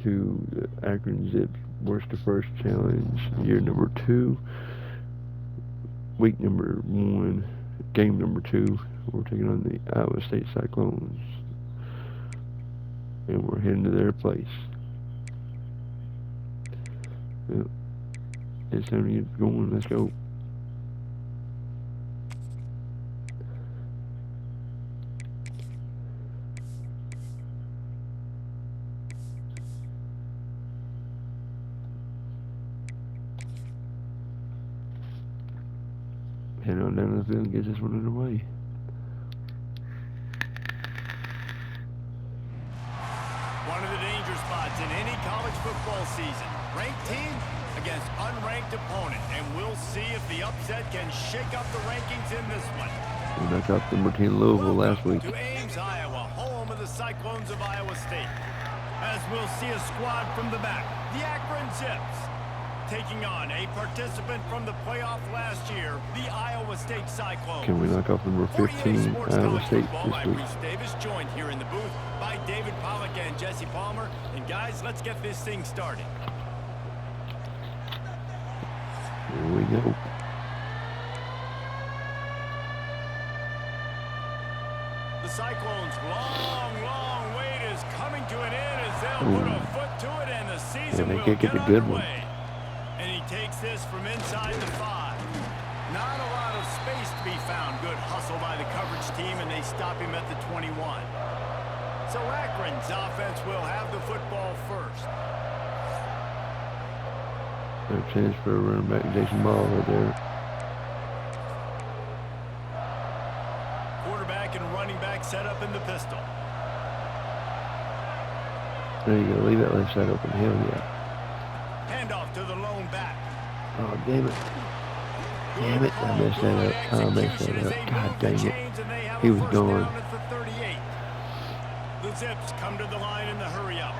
to the Akron Zips Worst to First Challenge, year number 2, week number 1, game number 2. We're taking on the Iowa State Cyclones, and we're heading to their place. Well, it's time to get going. Let's go. Head on down to the field and get this one underway. One of the danger spots in any college football season. Ranked team against unranked opponent. And we'll see if the upset can shake up the rankings in this one. We knocked out number 10 Louisville last week. To Ames, Iowa, home of the Cyclones of Iowa State. As we'll see a squad from the back, the Akron Zips, taking on a participant from the playoff last year, the Iowa State Cyclones. Can we knock off number 15, Iowa State, this week? Bruce Davis, joined here in the booth by David Pollock and Jesse Palmer. And guys, let's get this thing started. Here we go. The Cyclones' long wait is coming to an end as they'll put a foot to it, and the season will get underway. And he takes this from inside the 5. Not a lot of space to be found. Good hustle by the coverage team, and they stop him at the 21. So Akron's offense will have the football first. No chance for a running back, Jason Ball right there. Quarterback and running back set up in the pistol. There you go. Leave that left side open. Hell yeah. Handoff to the lone back. Oh, damn it. Damn it. I messed that up. I messed that up. God dang it. He was gone. The Zips come to the line in the hurry up.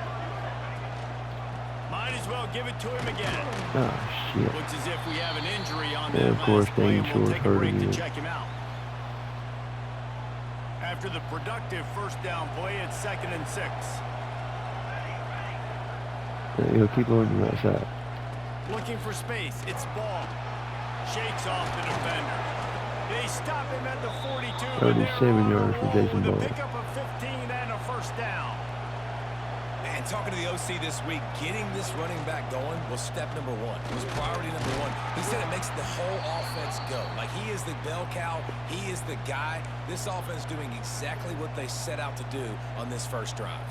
Might as well give it to him again. Oh, shit. Looks as if we have an injury on that of course, Dane Shores hurt again. To check him out. After the productive first down play, it's 2nd and 6. He'll keep on the right side. Looking for space. It's Ball. Shakes off the defender. They stop him at the 42. 37 yards for Jason Ball. Pick up a 15 and a first down. And talking to the OC this week, getting this running back going was step number 1. It was priority number 1. He said it makes the whole offense go. Like, he is the bell cow. He is the guy. This offense doing exactly what they set out to do on this first drive.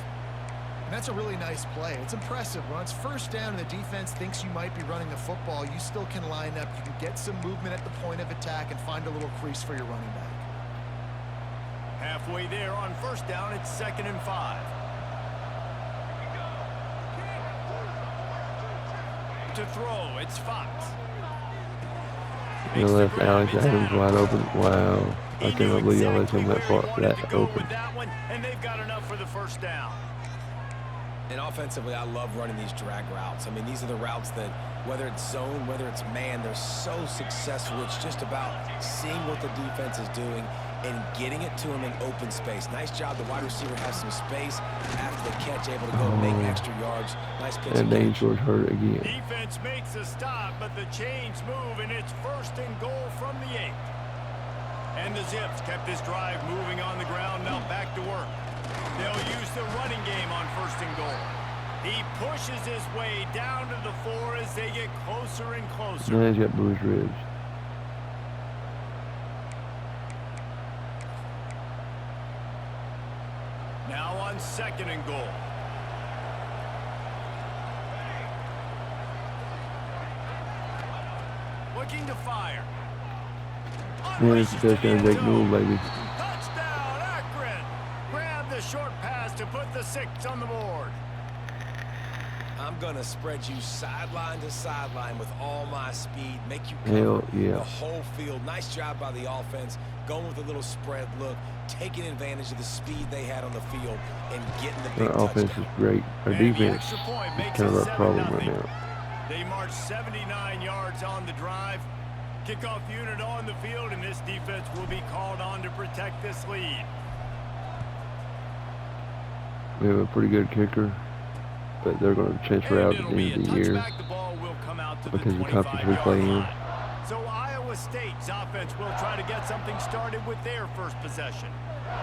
And that's a really nice play. It's impressive. When it's first down and the defense thinks you might be running the football, you still can line up. You can get some movement at the point of attack and find a little crease for your running back. Halfway there on first down, it's 2nd and 5. To throw, it's Fox. And left Alex Adams wide open. Wow. I cannot believe y'all let him that far that open. And they've got enough for the first down. And offensively, I love running these drag routes. I mean, these are the routes that, whether it's zone, whether it's man, they're so successful. It's just about seeing what the defense is doing and getting it to him in open space. Nice job. The wide receiver has some space after the catch, able to go make extra yards. Nice pitch. And Dane Shores hurt again. Defense makes a stop, but the chains move, and it's 1st and goal from the 8. And the Zips kept this drive moving on the ground, now back to work. They'll use the running game on 1st and goal. He pushes his way down to the 4 as they get closer and closer. Now he's got bruised ribs. Now on 2nd and goal. Looking to fire. There's the touchdown, Jake Newell, baby. Touchdown, Akron. Grab the short pass to put the 6 on the board. I'm going to spread you sideline to sideline with all my speed, make you Hell cover yeah. the whole field. Nice job by the offense, going with a little spread look, taking advantage of the speed they had on the field and getting the big Our offense is great. Our defense is kind of our problem right now. They marched 79 yards on the drive. Kickoff unit on the field, and this defense will be called on to protect this lead. We have a pretty good kicker. but they're going to transfer out at the end of the year because of the conference we play in. So Iowa State's offense will try to get something started with their first possession.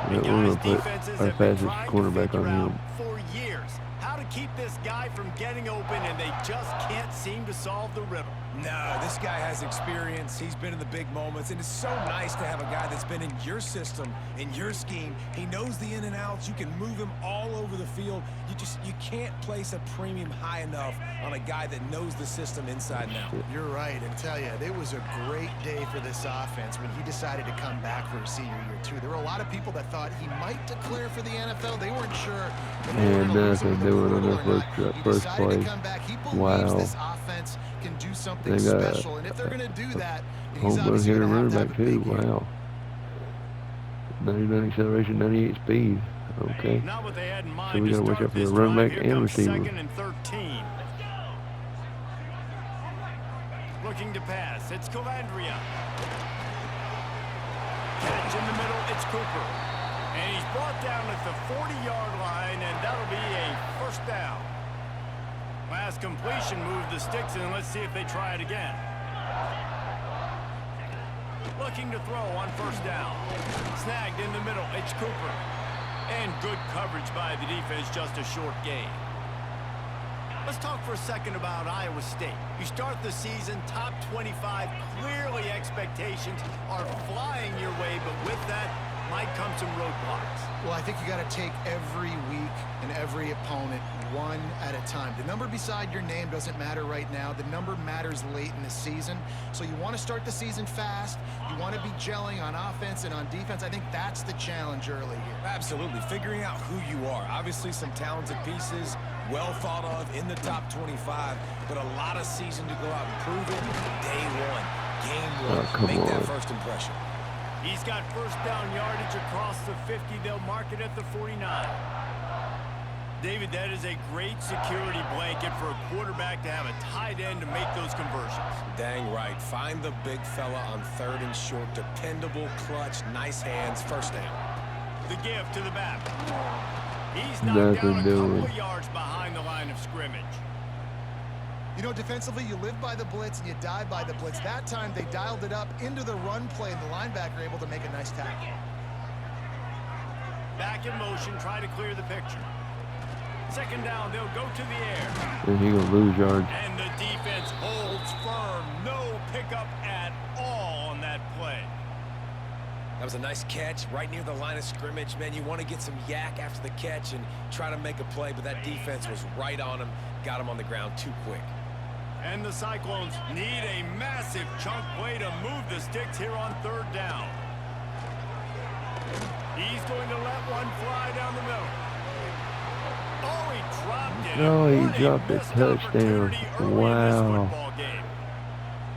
Yeah, we're going to put our fastest cornerback on him. For years, how to keep this guy from getting open, and they just can't seem to solve the riddle. No, this guy has experience. He's been in the big moments, and it's so nice to have a guy that's been in your system, in your scheme. He knows the in and outs. You can move him all over the field. You can't place a premium high enough on a guy that knows the system inside and out. You're right, and tell you, it was a great day for this offense when he decided to come back for his senior year too. There were a lot of people that thought he might declare for the NFL. They weren't sure. And nothing doing on their first play. Wow. This offense can do something special, and if they're going to do that, home run hitter running back too. Wow. 99 acceleration, 98 speed. Okay. So we got to watch out for the running back and receiver. Second and 13. Looking to pass. It's Calandria. Catch in the middle. It's Cooper. And he's brought down at the 40-yard line, and that'll be a first down. Last completion moved the sticks, and let's see if they try it again. Looking to throw on first down. Snagged in the middle. It's Cooper. And good coverage by the defense, just a short gain. Let's talk for a second about Iowa State. You start the season top 25. Clearly expectations are flying your way, but with that might come some roadblocks. Well, I think you got to take every week and every opponent one at a time. The number beside your name doesn't matter right now. The number matters late in the season. So you want to start the season fast. You want to be gelling on offense and on defense. I think that's the challenge early here. Absolutely. Figuring out who you are. Obviously some talented pieces, well thought of in the top 25, but a lot of season to go out and prove it. Day one, game one. Make that first impression. He's got first down yardage across the 50. They'll mark it at the 49. David, that is a great security blanket for a quarterback to have a tight end to make those conversions. Dang right. Find the big fella on third and short. Dependable, clutch, nice hands. First down. The give to the back. He's knocked down a couple of yards behind the line of scrimmage. You know, defensively, you live by the blitz and you die by the blitz. That time, they dialed it up into the run play, and the linebacker able to make a nice tackle. Back in motion, try to clear the picture. Second down, they'll go to the air. And he's going to lose yards. And the defense holds firm. No pickup at all on that play. That was a nice catch right near the line of scrimmage. Man, you want to get some yak after the catch and try to make a play, but that defense was right on him. Got him on the ground too quick. And the Cyclones need a massive chunk play to move the sticks here on third down. He's going to let one fly down the middle. Oh, he dropped it. No, he dropped a touchdown. Wow.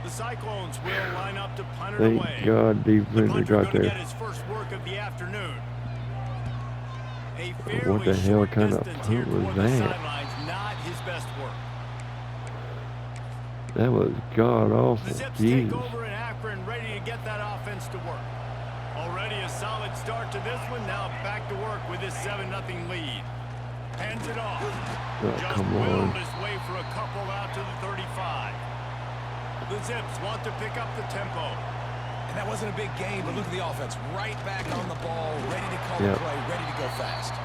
The Cyclones will line up to punt it Thank away. God defense got there. Get his first work of the afternoon. What the hell kind of punt was that? Not his best work. That was god awful. The Zips Jesus. take over in Akron, ready to get that offense to work. Already a solid start to this one. Now back to work with this 7-0 lead. Hands it off. Oh, come on. Just his way for a couple out to the 35. The Zips want to pick up the tempo. And that wasn't a big game, but look at the offense. Right back on the ball, ready to call the play, ready to go fast.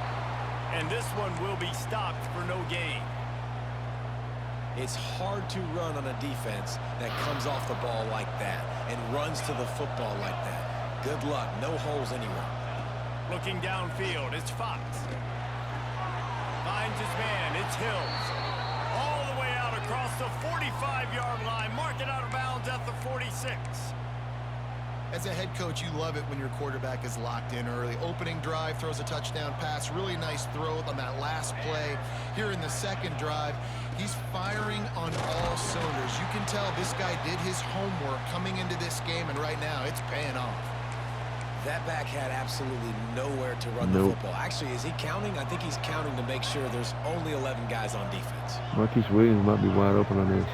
And this one will be stopped for no gain. It's hard to run on a defense that comes off the ball like that and runs to the football like that. Good luck. No holes anywhere. Looking downfield, it's Fox. Finds his man, it's Hills. All the way out across the 45-yard line. Mark it out of bounds at the 46. As a head coach, you love it when your quarterback is locked in early. Opening drive, throws a touchdown pass. Really nice throw on that last play. Here in the second drive, he's firing on all cylinders. You can tell this guy did his homework coming into this game, and right now it's paying off. That back had absolutely nowhere to run the football. Actually, is he counting? I think he's counting to make sure there's only 11 guys on defense. Marquise Williams might be wide open on this.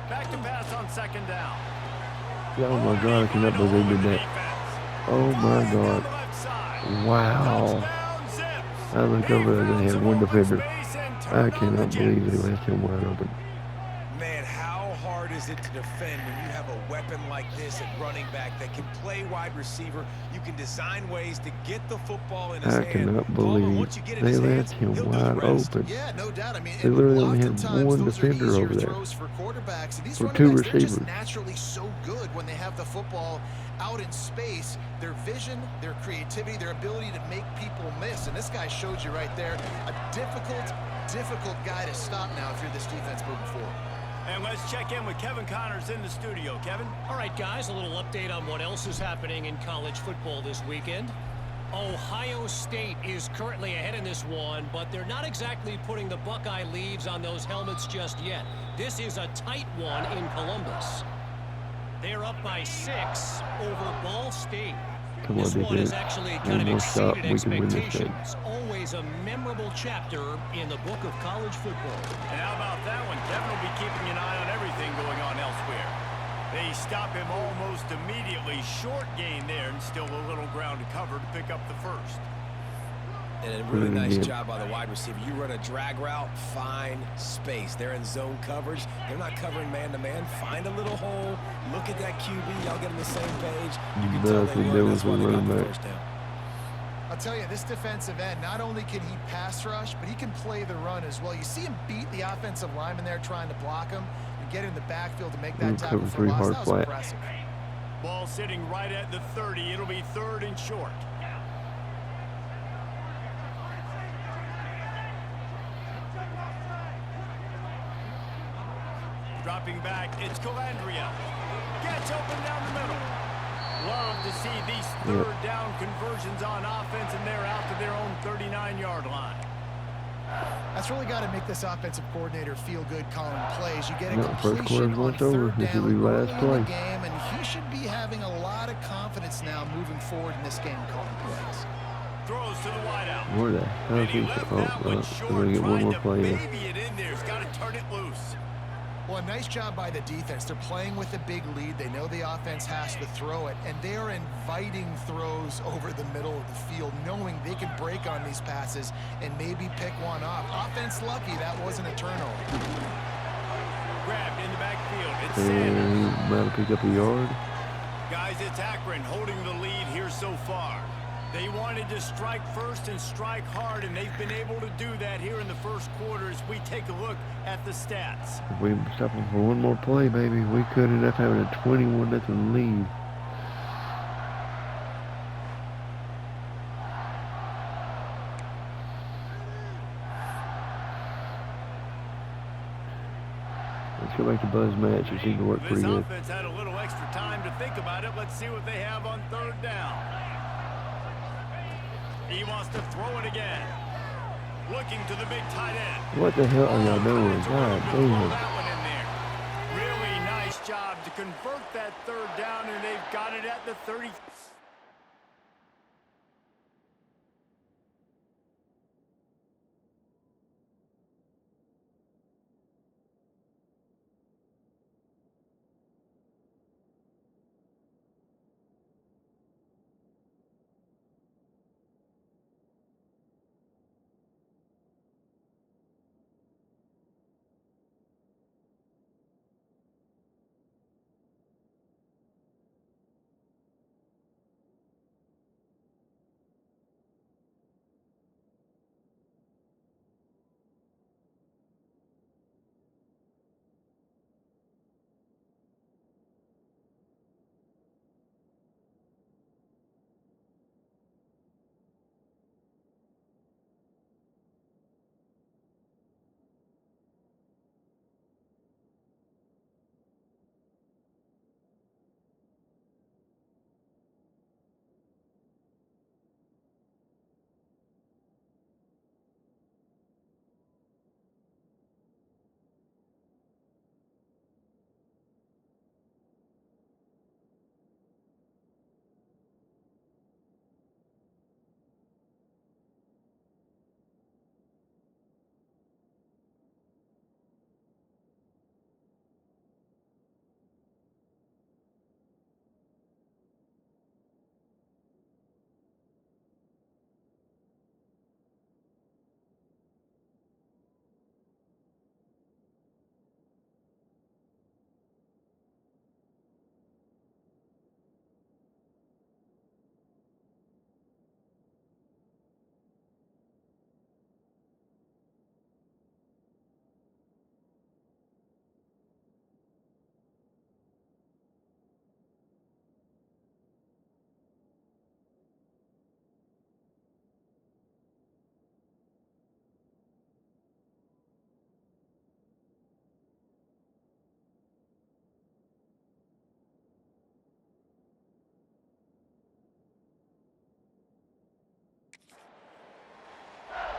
Back to pass on second down. Yeah, oh my God, I cannot believe they did that. Oh my God. Wow. I looked over there, they had one defender. I cannot believe they left him wide open. Man, how hard is it to defend when you have a weapon like this at running back that can play wide receiver? You can design ways to get the football in his hand. I cannot believe they left him wide open. Yeah, no doubt. I mean, They literally only had one defender over there for quarterbacks, and these for running two backs, they're receivers. just naturally so good when they have the football out in space. Their vision, their creativity, their ability to make people miss. And this guy showed you right there a difficult guy to stop now if you're this defense moving forward. And let's check in with Kevin Connors in the studio. Kevin? All right, guys, a little update on what else is happening in college football this weekend. Ohio State is currently ahead in this one, but they're not exactly putting the Buckeye leaves on those helmets just yet. This is a tight one in Columbus. They're up by 6 over Ball State. This one has actually kind of exceeded expectations. Always a memorable chapter in the book of college football. And how about that one? Kevin will be keeping an eye on everything going on elsewhere. They stop him almost immediately. Short gain there, and still a little ground to cover to pick up the first. And a really nice job by the wide receiver. You run a drag route, find space. They're in zone coverage. They're not covering man-to-man. Find a little hole. Look at that QB. Y'all get on the same page. You can tell they were. That's why they got the first down. I'll tell you, this defensive end, not only can he pass rush, but he can play the run as well. You see him beat the offensive lineman there trying to block him and get in the backfield to make that tackle for loss. That was impressive. Ball sitting right at the 30. It'll be 3rd and short. Dropping back, it's Calandria. Gets open down the middle. Love to see these 3rd down conversions on offense, and they're out to their own 39-yard line. That's really got to make this offensive coordinator feel good calling plays. You get a completion first quarter's on 3rd This will down be last early in play. the game, and he should be having a lot of confidence now moving forward in this game calling plays. Throws to the wideout. Where the hell is he? We're going to get one more play in. Baby it in there. He's got to turn it loose. Well, a nice job by the defense. They're playing with a big lead. They know the offense has to throw it, and they are inviting throws over the middle of the field, knowing they can break on these passes and maybe pick one off. Offense lucky that wasn't a turnover. Grabbed in the backfield. It's And he might have picked up a yard. Guys, it's Akron holding the lead here so far. They wanted to strike first and strike hard, and they've been able to do that here in the first quarter as we take a look at the stats. If we stop him for one more play, baby, we could end up having a 21-0 lead. Let's go back to Buzz match. It seemed to work pretty good. This offense had a little extra time to think about it. Let's see what they have on 3rd down. He wants to throw it again. Looking to the big tight end. What the hell are y'all doing? God damn. That one in there. Really nice job to convert that 3rd down, and they've got it at the 30.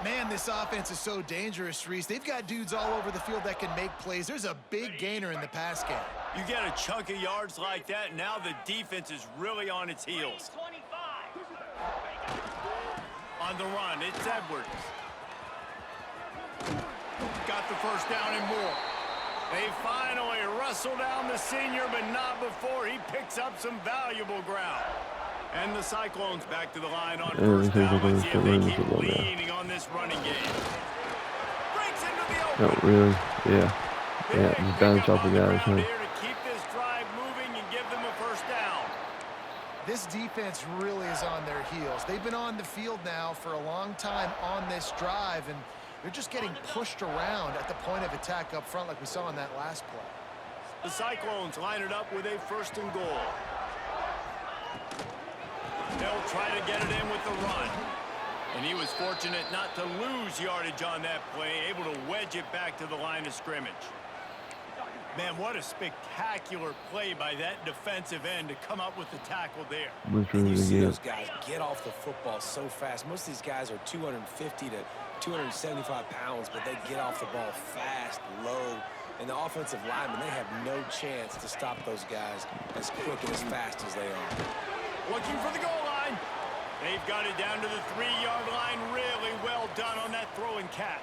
Man, this offense is so dangerous, Reese. They've got dudes all over the field that can make plays. There's a big gainer in the pass game. You get a chunk of yards like that, now the defense is really on its heels. On the run, it's Edwards. Got the first down and more. They finally wrestle down the senior, but not before he picks up some valuable ground. And the Cyclones back to the line on first down. Let's see if they keep leaning on this running game. Breaks into the open. Oh, really? Yeah. Yeah, just bounce off the guys, huh? To keep this drive moving and give them a first down. This defense really is on their heels. They've been on the field now for a long time on this drive, and they're just getting pushed around at the point of attack up front like we saw in that last play. The Cyclones line it up with a first and goal. They'll try to get it in with the run. And he was fortunate not to lose yardage on that play, able to wedge it back to the line of scrimmage. Man, what a spectacular play by that defensive end to come up with the tackle there. And you see those guys get off the football so fast. Most of these guys are 250 to 275 pounds, but they get off the ball fast, low. And the offensive linemen, they have no chance to stop those guys as quick and as fast as they are. Looking for the goal line. They've got it down to the 3-yard line. Really well done on that throw and catch.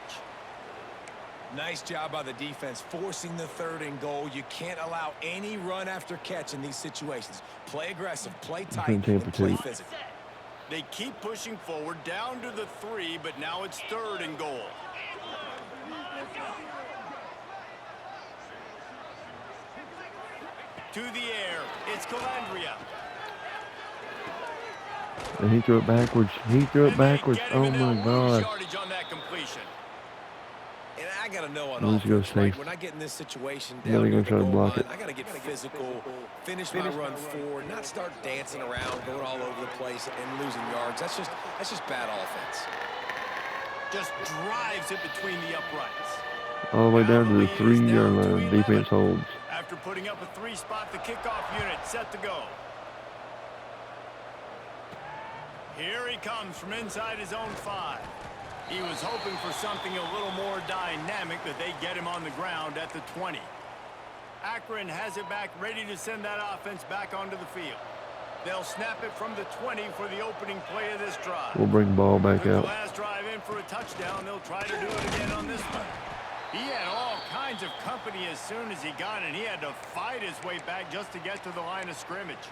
Nice job by the defense forcing the 3rd and goal. You can't allow any run after catch in these situations. Play aggressive, play tight, and play physical. They keep pushing forward down to the 3, but now it's 3rd and goal. To the air, it's Calandria. And he threw it backwards. He threw it backwards. Oh my God. On that completion. And I gotta know on offense, right? When I get in this situation, down the goal line, I gotta get physical, finish my run forward, not start dancing around, going all over the place and losing yards. That's just bad offense. Just drives it between the uprights. All the way down to the 3-yard line. Defense holds. After putting up a 3-spot, the kickoff unit set to go. Here he comes from inside his own 5. He was hoping for something a little more dynamic, that they get him on the ground at the 20. Akron has it back, ready to send that offense back onto the field. They'll snap it from the 20 for the opening play of this drive. We'll bring the ball back out. The last drive in for a touchdown. They'll try to do it again on this one. He had all kinds of company as soon as he got it. He had to fight his way back just to get to the line of scrimmage.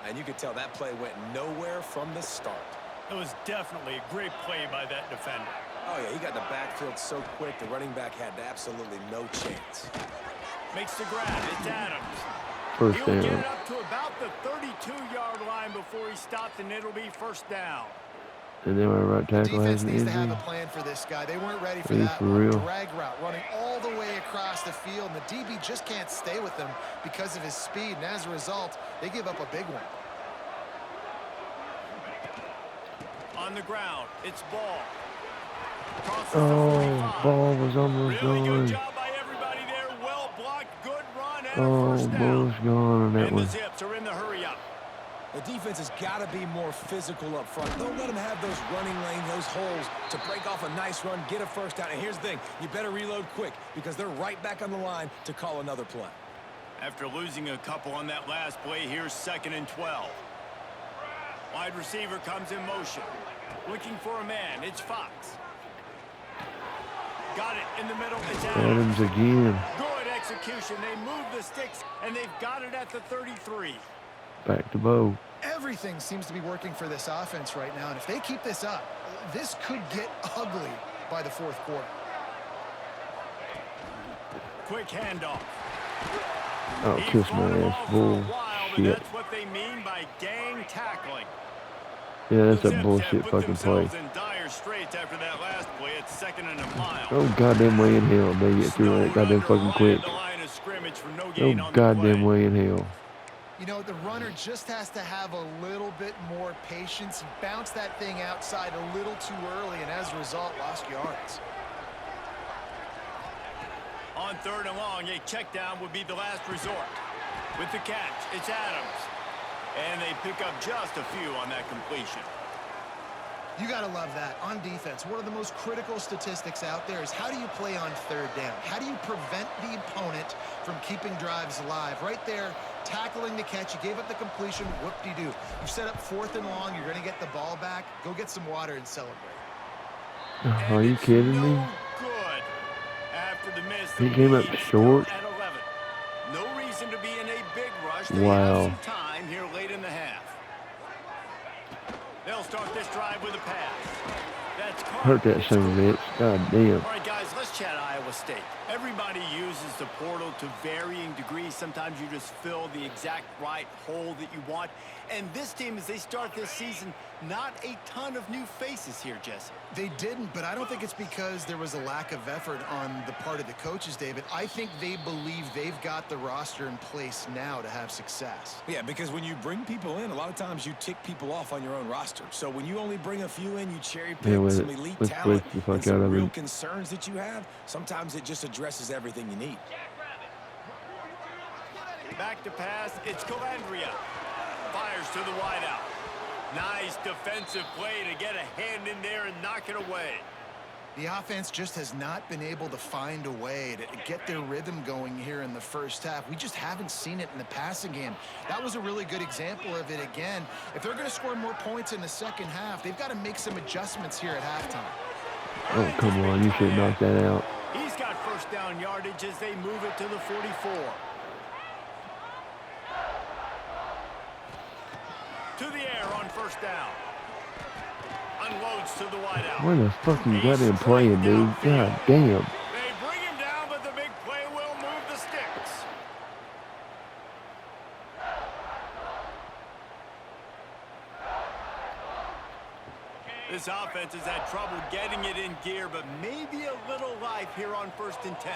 And you could tell that play went nowhere from the start. It was definitely a great play by that defender. Oh, yeah, he got in the backfield so quick, the running back had absolutely no chance. Makes the grab. It's Adams. First He'll down. get it up to about the 32-yard line before he stopped, and it'll be first down. And then our right tackle has Defense an needs to have injury. a plan for this guy. They weren't ready for Are you that for one. real? Drag route, running all the way across the field, and the DB just can't stay with him because of his speed, and as a result, they give up a big one. On the ground, it's Ball. Crosses the Oh, 45. ball was almost Really good gone. job by everybody there. Well blocked, good run, and a Oh, first down. ball's gone on that And the one. Zips are in the hurry up. The defense has got to be more physical up front. Don't let them have those running lanes, those holes to break off a nice run, get a first down. And here's the thing, you better reload quick because they're right back on the line to call another play. After losing a couple on that last play, here's 2nd and 12. Wide receiver comes in motion. Looking for a man, it's Fox. Got it in the middle, it's Adams again. Good execution. They move the sticks, and they've got it at the 33. Back to Bo. Everything seems to be working for this offense right now, and if they keep this up, this could get ugly by the 4th quarter. Quick handoff. Oh, He's kiss my thrown the ass. ball for a Bull while, but shit. that's what they mean by gang tackling. Yeah, that's The a Zips bullshit have put fucking play. themselves in dire straits after that last play. It's 2nd and a mile. Oh, goddamn way in hell. They get through that goddamn fucking quick. Oh, goddamn way in hell. You know, the runner just has to have a little bit more patience and bounce that thing outside a little too early, and as a result, lost yards. On 3rd and long, a check down would be the last resort. With the catch, it's Adams. And they pick up just a few on that completion. You got to love that. On defense, one of the most critical statistics out there is how do you play on third down? How do you prevent the opponent from keeping drives alive? Right there, tackling the catch. You gave up the completion. Whoop-de-doo. You've set up 4th and long. You're going to get the ball back. Go get some water and celebrate. Are you kidding me? Good. After the miss, He came up short. at 11. No reason to be in a big rush. Wow. They have some time here late in the half. They'll start this drive with a pass. That's Hurt that son of a bitch. God damn. All right, guys, let's chat Iowa State. Everybody uses the portal to varying degrees. Sometimes you just fill the exact right hole that you want. And this team, as they start this season, not a ton of new faces here, Jesse. They didn't, but I don't think it's because there was a lack of effort on the part of the coaches, David. I think they believe they've got the roster in place now to have success. Yeah, because when you bring people in, a lot of times you tick people off on your own roster. So when you only bring a few in, you cherry pick some elite talent and some real concerns that you have, sometimes it just addresses everything you need. Back to pass, it's Calandria. Fires to the wideout. Nice defensive play to get a hand in there and knock it away. The offense just has not been able to find a way to get their rhythm going here in the first half. We just haven't seen it in the passing game. That was a really good example of it again. If they're going to score more points in the second half, they've got to make some adjustments here at halftime. Oh, come on. You should knock that out. He's got first down yardage as they move it to the 44. To the air on first down. Unloads to the wideout. Where the fuck you got him playing, dude? God damn. They bring him down, but the big play will move the sticks. This offense has had trouble getting it in gear, but maybe a little life here on 1st and 10.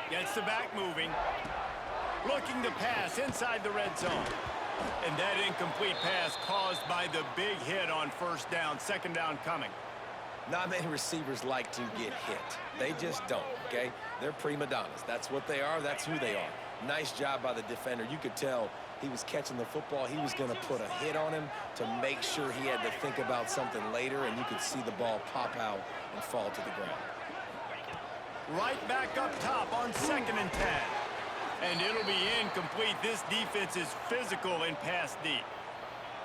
Gets the back moving. Looking to pass inside the red zone. And that incomplete pass caused by the big hit on first down. 2nd down coming. Not many receivers like to get hit. They just don't, okay? They're prima donnas. That's what they are. That's who they are. Nice job by the defender. You could tell he was catching the football. He was going to put a hit on him to make sure he had to think about something later, and you could see the ball pop out and fall to the ground. Right back up top on 2nd and 10. And it'll be incomplete. This defense is physical and pass deep.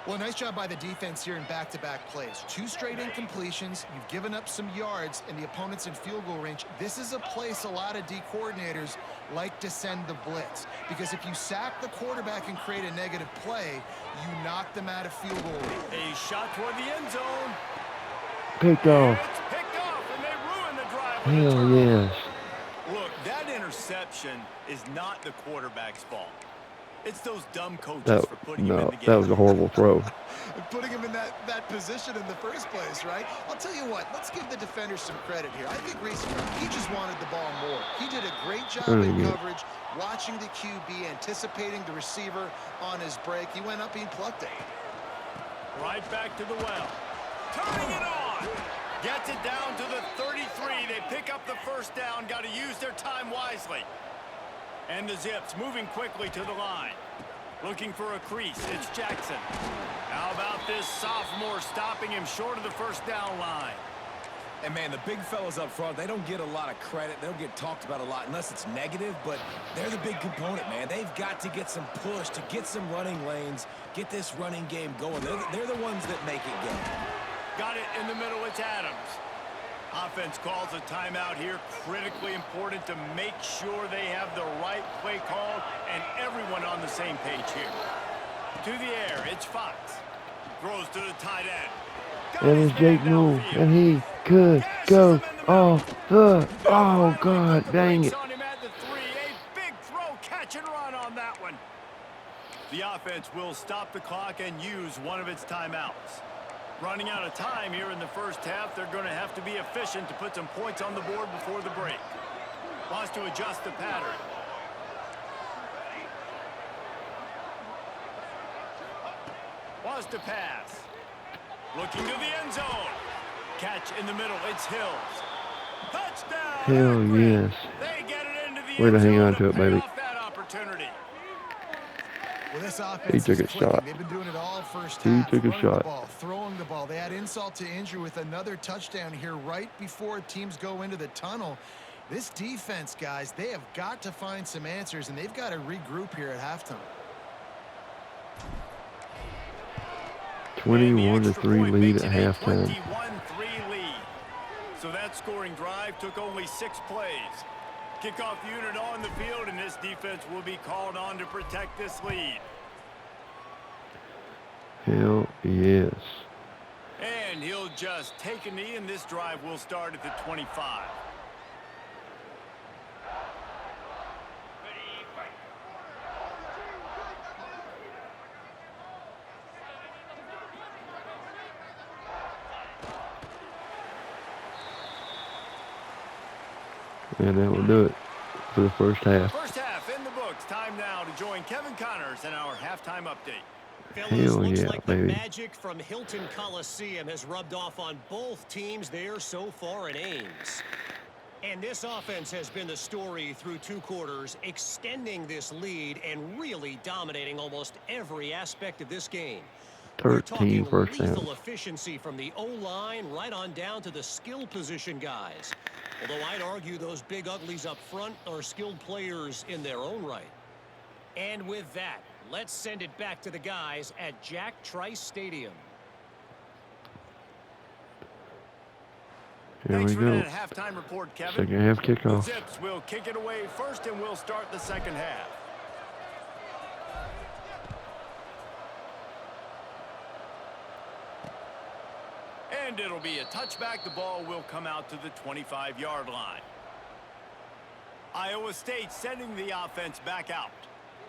Well, nice job by the defense here in back-to-back plays. 2 straight incompletions. You've given up some yards, and the opponent's in field goal range. This is a place a lot of D coordinators like to send the blitz. Because if you sack the quarterback and create a negative play, you knock them out of field goal range. A shot toward the end zone. Picked off. It's picked off, and they ruin the drive. Hell yes. Look, that interception is not the quarterback's fault. It's those dumb coaches That, for putting him in no, the game. that was a horrible throw. Putting him in that position in the first place, right? I'll tell you what, let's give the defender some credit here. I think recently he just wanted the ball more. He did a great job in coverage, watching the QB, anticipating the receiver on his break. He went up and plucked it. Right back to the well. Turning it on. Gets it down to the 33. They pick up the first down. Got to use their time wisely. And the Zips moving quickly to the line. Looking for a crease. It's Jackson. How about this sophomore stopping him short of the first down line? And, man, the big fellas up front, they don't get a lot of credit. They don't get talked about a lot unless it's negative, but they're the big component, man. They've got to get some push, to get some running lanes, get this running game going. They're the ones that make it go. Got it in the middle. It's Adams. Offense calls a timeout here. Critically important to make sure they have the right play call and everyone on the same page here. To the air, it's Fox. Throws to the tight end. And it's Jake Moore, and he could go off the, oh God, dang it. On him at the 3, a big throw, catch and run on that one. The offense will stop the clock and use one of its timeouts. Running out of time here in the first half, they're going to have to be efficient to put some points on the board before the break. Wants to adjust the pattern. Wants to pass. Looking to the end zone. Catch in the middle. It's Hills. Touchdown. Hell yes. They get it into the Way to end hang zone on to it, baby. That opportunity. Well, this He offense took is a clicking. shot. They've been doing it all first He half. took a Running shot. the ball, throwing the ball. They had insult to injury with another touchdown here right before teams go into the tunnel. This defense, guys, they have got to find some answers, and they've got to regroup here at halftime. 21-3 lead at halftime. 21-3 lead. So that scoring drive took only 6 plays. Kickoff unit on the field, and this defense will be called on to protect this lead. Hell yes. And he'll just take a knee, and this drive will start at the 25. And that will do it for the first half. First half in the books. Time now to join Kevin Connors in our halftime update. Fellas, Hell looks yeah, like baby. the magic from Hilton Coliseum has rubbed off on both teams there so far in Ames. And this offense has been the story through 2 quarters, extending this lead and really dominating almost every aspect of this game. We're 13 talking first lethal downs. efficiency from the O-line right on down to the skill position guys. Although I'd argue those big uglies up front are skilled players in their own right. And with that, let's send it back to the guys at Jack Trice Stadium. Here Thanks we for go. that halftime report, Kevin. Second half The kickoff. Zips will kick it away first, and we'll start the second half. And it'll be a touchback. The ball will come out to the 25-yard line. Iowa State sending the offense back out.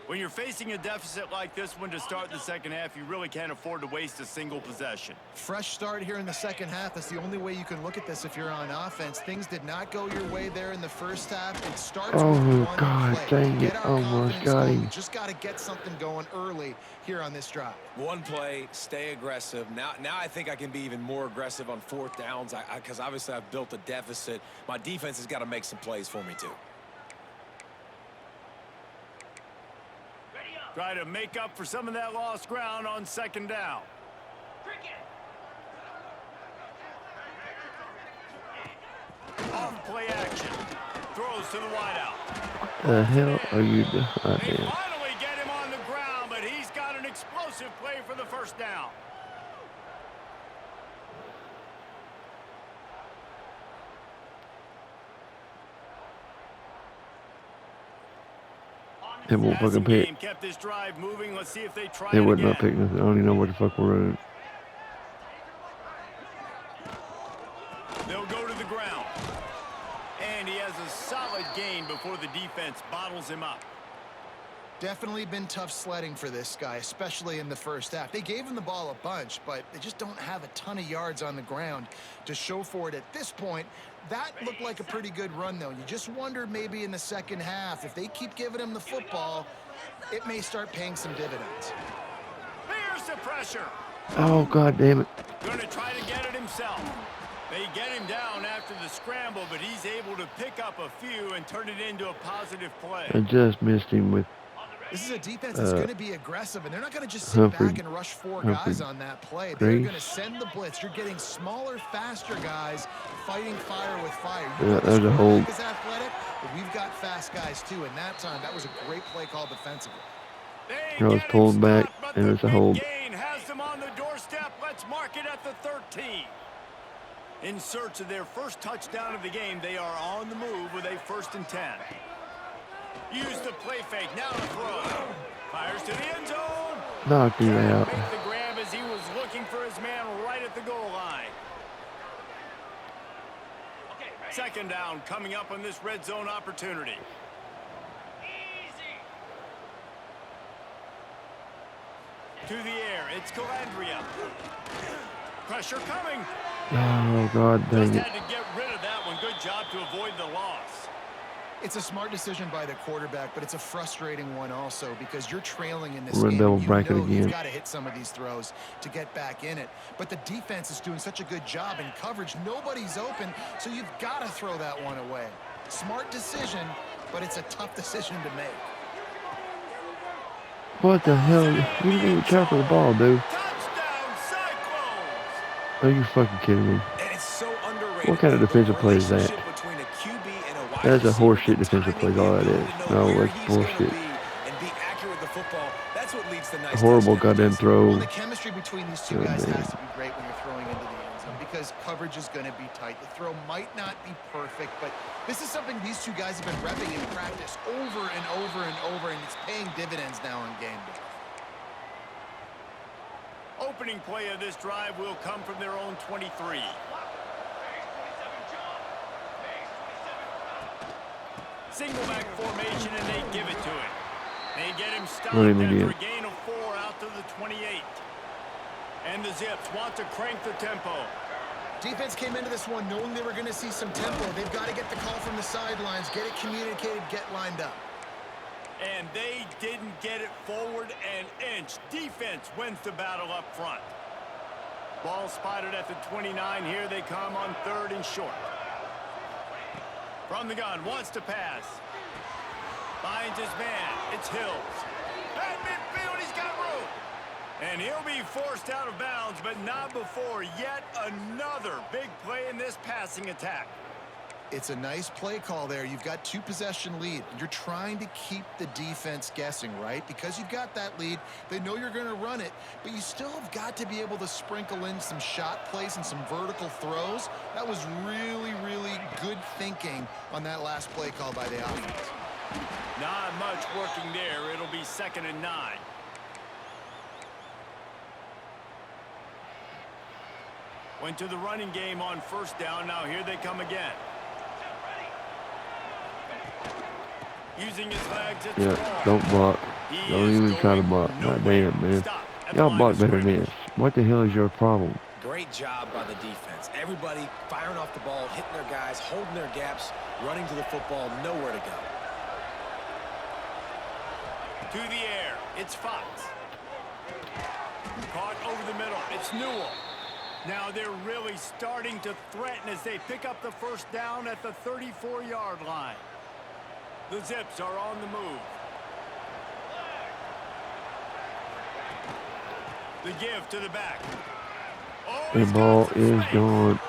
When you're facing a deficit like this one to start the second half, you really can't afford to waste a single possession. Fresh start here in the second half. That's the only way you can look at this if you're on offense. Things did not go your way there in the first half. It starts with one God, play. dang Get it. our Almost confidence got going. him. Just got to get something going early here on this drive. One play, stay aggressive. Now I think I can be even more aggressive on 4th downs because obviously I've built a deficit. My defense has got to make some plays for me too. Try to make up for some of that lost ground on second down. Off play action. Throws to the wideout. What the hell are you doing? Oh, They damn. finally get him on the ground, but he's got an explosive play for the first down. They won't Passing fucking pick. game kept this drive moving. Let's see if they try They it would again. not pick nothing. I don't even know what the fuck we're running. They'll go to the ground. And he has a solid gain before the defense bottles him up. Definitely been tough sledding for this guy, especially in the first half. They gave him the ball a bunch, but they just don't have a ton of yards on the ground to show for it at this point. That looked like a pretty good run, though. You just wonder maybe in the second half, if they keep giving him the football, it may start paying some dividends. Here's the pressure. Oh, God damn it. Going to try to get it himself. They get him down after the scramble, but he's able to pick up a few and turn it into a positive play. I just missed him with This is a defense that's going to be aggressive, and they're not going to just sit Humphrey- back and rush 4 guys on that play. They're going to send the blitz. You're getting smaller, faster guys fighting fire with fire. Yeah, that was a hold. Is athletic, but we've got fast guys too. And that time, that was a great play call defensively. They I was get him pulled back, stopped, but and the it's a big hold. gain has them on the doorstep. Let's mark it at the 13. In search of their first touchdown of the game, they are on the move with a 1st and 10. Use the play fake. Now to throw. Fires to the end zone. Knocked him Trying to out. make the grab as he was looking for his man right at the goal line. Second down coming up on this red zone opportunity. To the air, it's Calandria. Pressure coming. Oh, God Just dang it. had to get rid of that one. Good job to avoid the loss. It's a smart decision by the quarterback, but it's a frustrating one also because you're trailing in this Run game. double You bracket know again. you've got to hit some of these throws to get back in it. But the defense is doing such a good job in coverage. Nobody's open, so you've got to throw that one away. Smart decision, but it's a tough decision to make. What the hell? You Ball's in didn't the even end tackle the ball, zone. dude. Touchdown, Cyclones! Are you fucking kidding me? And it's so What underrated, kind of the defensive play is that? relationship between a QB and a wide That's a receiver, the horseshit defensive play, timing, is the all that ability is. to know No, where that's he's going to bullshit. be and be accurate with the football. That's what leads to nice Horrible goddamn touchdowns. throw. Well, the chemistry between these two Oh, guys man. has to be great when you're throwing into the end zone because coverage is going to be tight. The throw might not be perfect, but this is something these two guys have been repping in practice over and over and over, and it's paying dividends now on game day. Opening play of this drive will come from their own 23. Single back formation, and they give it to him. They get him stopped Run him after again. a gain of 4 out to the 28. And the Zips want to crank the tempo. Defense came into this one knowing they were going to see some tempo. They've got to get the call from the sidelines, get it communicated, get lined up. And they didn't get it forward an inch. Defense wins the battle up front. Ball spotted at the 29. Here they come on 3rd and short. From the gun, wants to pass. Finds his man. It's Hills. At midfield, he's got room. And he'll be forced out of bounds, but not before yet another big play in this passing attack. It's a nice play call there. You've got 2-possession lead. You're trying to keep the defense guessing, right? Because you've got that lead, they know you're going to run it, but you still have got to be able to sprinkle in some shot plays and some vertical throws. That was really, really good thinking on that last play call by the offense. Not much working there. It'll be 2nd and 9. Went to the running game on 1st down. Now here they come again. Using his legs, it's Yeah, don't block. He Don't is even try to going block. nowhere. Goddamn, man. Stop at the Y'all line block of better than scrimmage. this. What the hell is your problem? Great job by the defense. Everybody firing off the ball, hitting their guys, holding their gaps, running to the football, nowhere to go. To the air, it's Fox. Caught over the middle, it's Newell. Now they're really starting to threaten as they pick up the 1st down at the 34-yard line. The Zips are on the move. The give to the back. Oh, The he's got ball some is space. gone.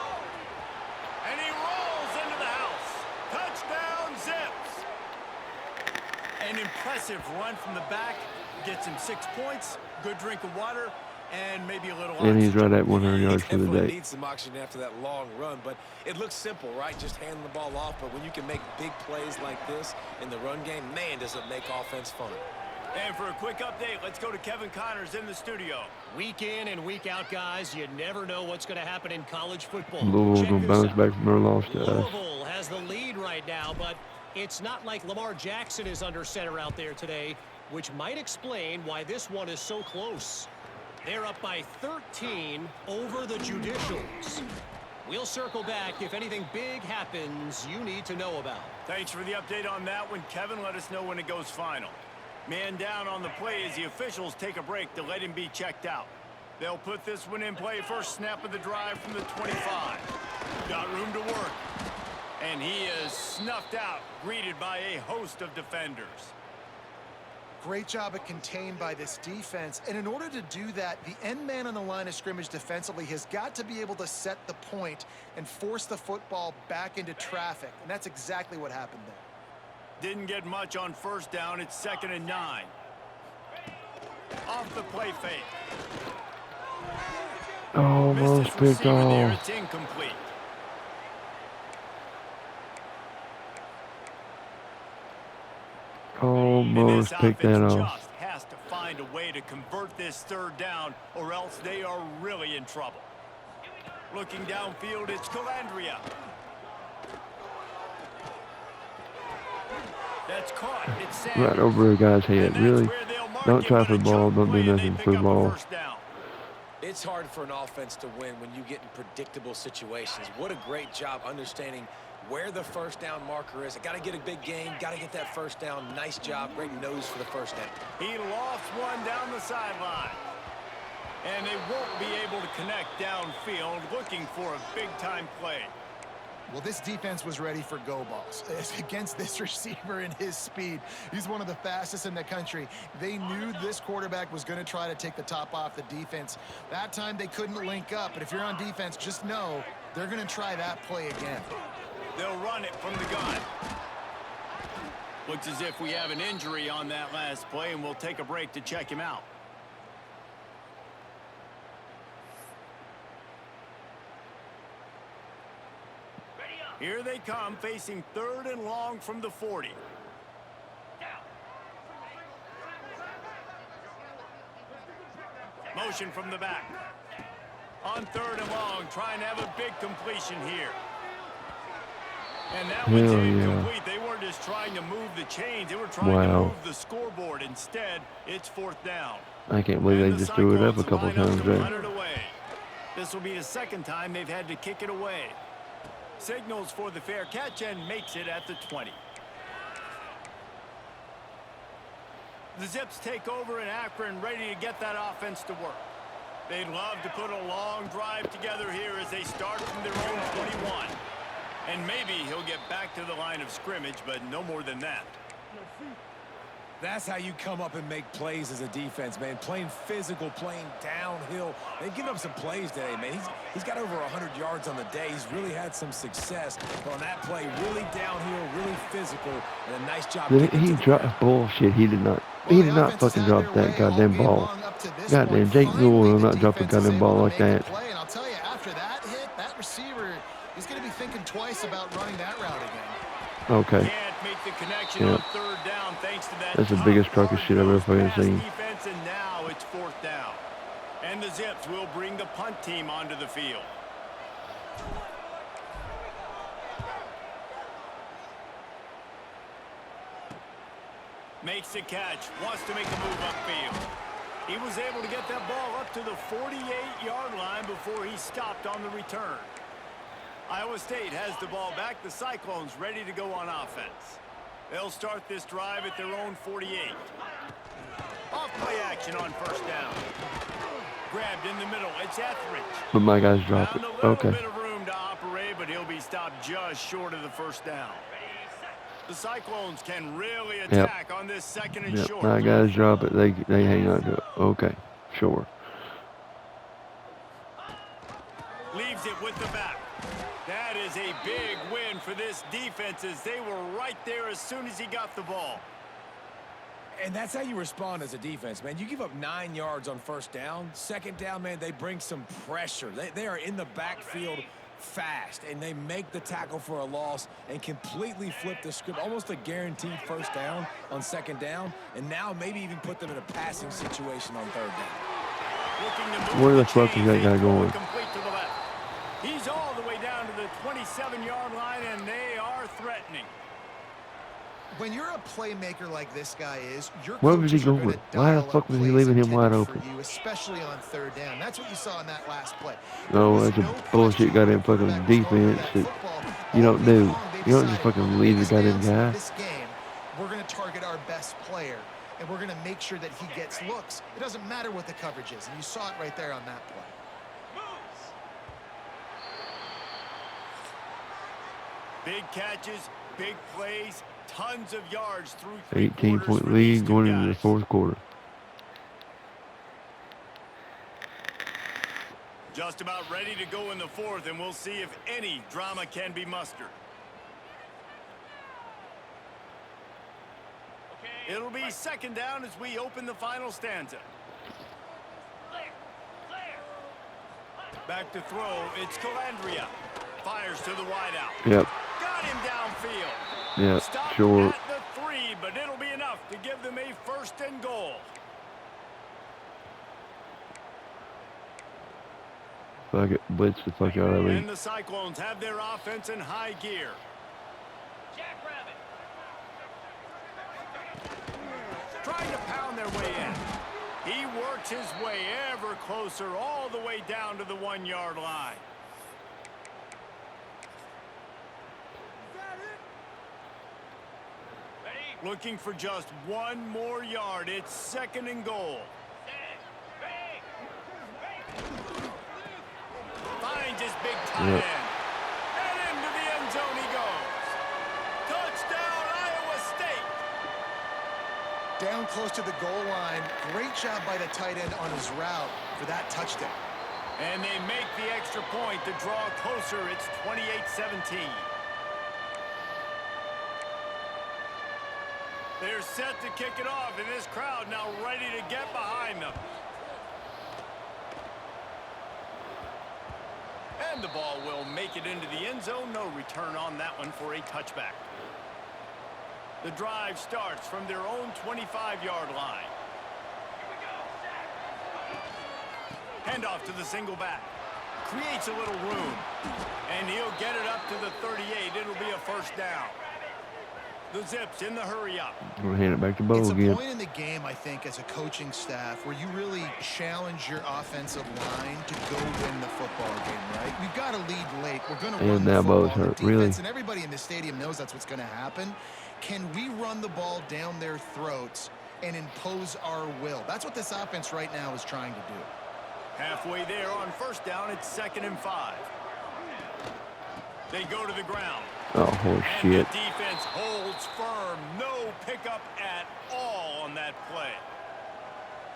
And he rolls into the house. Touchdown, Zips. An impressive run from the back. Gets him 6 points, good drink of water, and maybe a little And he's oxygen. right at 100 yards for the Definitely day. needs some oxygen after that long run, but it looks simple, right? Just handing the ball off, but when you can make big plays like this in the run game, man, does it make offense fun. And for a quick update, let's go to Kevin Connors in the studio. Week in and week out, guys, you never know what's going to happen in college football. Louisville's Check gonna this bounce out. back from their loss to us. Louisville has the lead right now, but it's not like Lamar Jackson is under center out there today, which might explain why this one is so close. They're up by 13 over the Judicials. We'll circle back if anything big happens you need to know about. Thanks for the update on that one, Kevin. Let us know when it goes final. Man down on the play as the officials take a break to let him be checked out. They'll put this one in play. First snap of the drive from the 25. Got room to work. And he is snuffed out, greeted by a host of defenders. Great job at contained by this defense. And in order to do that, the end man on the line of scrimmage defensively has got to be able to set the point and force the football back into traffic. And that's exactly what happened there. Didn't get much on 1st down. It's 2nd and 9. Off the play fake. Almost Missed his picked receiver there. off. It's incomplete. Almost And this picked that offense off. just has to find a way to convert this 3rd down, or else they are really in trouble. Looking downfield, it's Calandria. That's caught. It's Sanders. Right over a guy's And head. that's Really? where they'll mark Don't it try with for a the ball. choke Don't play, do and they nothing pick for the up ball. 1st down. It's hard for an offense to win when you get in predictable situations. What a great job understanding where the 1st down marker is. I got to get a big gain, got to get that 1st down. Nice job, great nose for the 1st down. He lost one down the sideline. And they won't be able to connect downfield, looking for a big-time play. Well, this defense was ready for go balls against this receiver and his speed. He's one of the fastest in the country. They knew this quarterback was going to try to take the top off the defense. That time they couldn't link up, but if you're on defense, just know they're going to try that play again. They'll run it from the gun. Looks as if we have an injury on that last play, and we'll take a break to check him out. Here they come, facing 3rd and long from the 40. Motion from the back. On 3rd and long, trying to have a big completion here. And that one's incomplete. They weren't just trying to move the chains. They were trying to move the scoreboard. Instead, it's 4th down. I can't believe they just threw it up a couple times there. This will be the 2nd time they've had to kick it away. Signals for the fair catch and makes it at the 20. The Zips take over in Akron, ready to get that offense to work. They'd love to put a long drive together here as they start from their own 21. And maybe he'll get back to the line of scrimmage, but no more than that. That's how you come up and make plays as a defense, man. Playing physical, playing downhill. They've given up some plays today, man. He's got over 100 yards on the day. He's really had some success. But on that play, really downhill, really physical, and a nice job. He dropped bullshit. He did not. He did not fucking drop that goddamn ball. Goddamn, Jake Newell will not drop a goddamn ball like that. And I'll tell you, after that hit, that receiver is going to be thinking twice about running that route again. Okay. Can't make the connection on 3rd down thanks to that. That's the biggest truck of shit I've ever fucking seen. Defense, and now it's 4th down. And the Zips will bring the punt team onto the field. Makes the catch, wants to make a move upfield. He was able to get that ball up to the 48-yard line before he stopped on the return. Iowa State has the ball back. The Cyclones ready to go on offense. They'll start this drive at their own 48. Off play action on 1st down. Grabbed in the middle. It's Etheridge. But my guys drop it. Okay. A bit of room to operate, but he'll be stopped just short of the 1st down. The Cyclones can really attack on this 2nd and short. My guys drop it. They hang on to it. Okay. Sure. Leaves it with the back. That is a big win for this defense as they were right there as soon as he got the ball. And that's how you respond as a defense, man. You give up 9 yards on 1st down. 2nd down, man, they bring some pressure. They are in the backfield fast, and they make the tackle for a loss and completely flip the script. Almost a guaranteed 1st down on 2nd down, and now maybe even put them in a passing situation on 3rd down. Where the fuck is that guy going? He's all the way down to the 27-yard line, and they are threatening. When you're a playmaker like this guy is, your where was he coaches are going? gonna Why the dial fuck up was he plays leaving him wide intended open? for you, especially on 3rd down. That's what you saw in that last play. No, that's a bullshit goddamn fucking defense that you don't do. You don't just fucking leave the goddamn guy. This game, we're going to target our best player, and we're going to make sure that he gets looks. It doesn't matter what the coverage is, and you saw it right there on that play. Big catches, big plays, tons of yards through 18-point lead going into the 4th quarter. Just about ready to go in the 4th, and we'll see if any drama can be mustered. It'll be 2nd down as we open the final stanza. Back to throw, it's Calandria. Fires to the wideout. Yep. Got him downfield. Yep, Stopped sure. at the 3, but it'll be enough to give them a 1st and goal. Fuck it, blitz the fuck out of me. And the Cyclones have their offense in high gear. Trying to pound their way in. He works his way ever closer all the way down to the 1-yard line. Looking for just 1 more yard. It's 2nd and goal. Finds his big tight end. And into the end Down close to the goal line. Great job by the tight end on his route for that touchdown. And they make the extra point to draw closer. It's 28-17. They're set to kick it off, and this crowd now ready to get behind them. And the ball will make it into the end zone. No return on that one for a touchback. The drive starts from their own 25-yard line. Handoff to the single back. Creates a little room. And he'll get it up to the 38. It'll be a first down. The Zips in the hurry up. We'll hand it back to Bo again. It's a point in the game, I think, as a coaching staff, where you really challenge your offensive line to go win the football game, right? We've got to lead late. We're going to run the football. Bo's hurt, really. And everybody in the stadium knows that's what's going to happen. Can we run the ball down their throats and impose our will? That's what this offense right now is trying to do. Halfway there on first down, it's 2nd and 5. They go to the ground. Oh, holy and shit. The defense holds firm. No pickup at all on that play.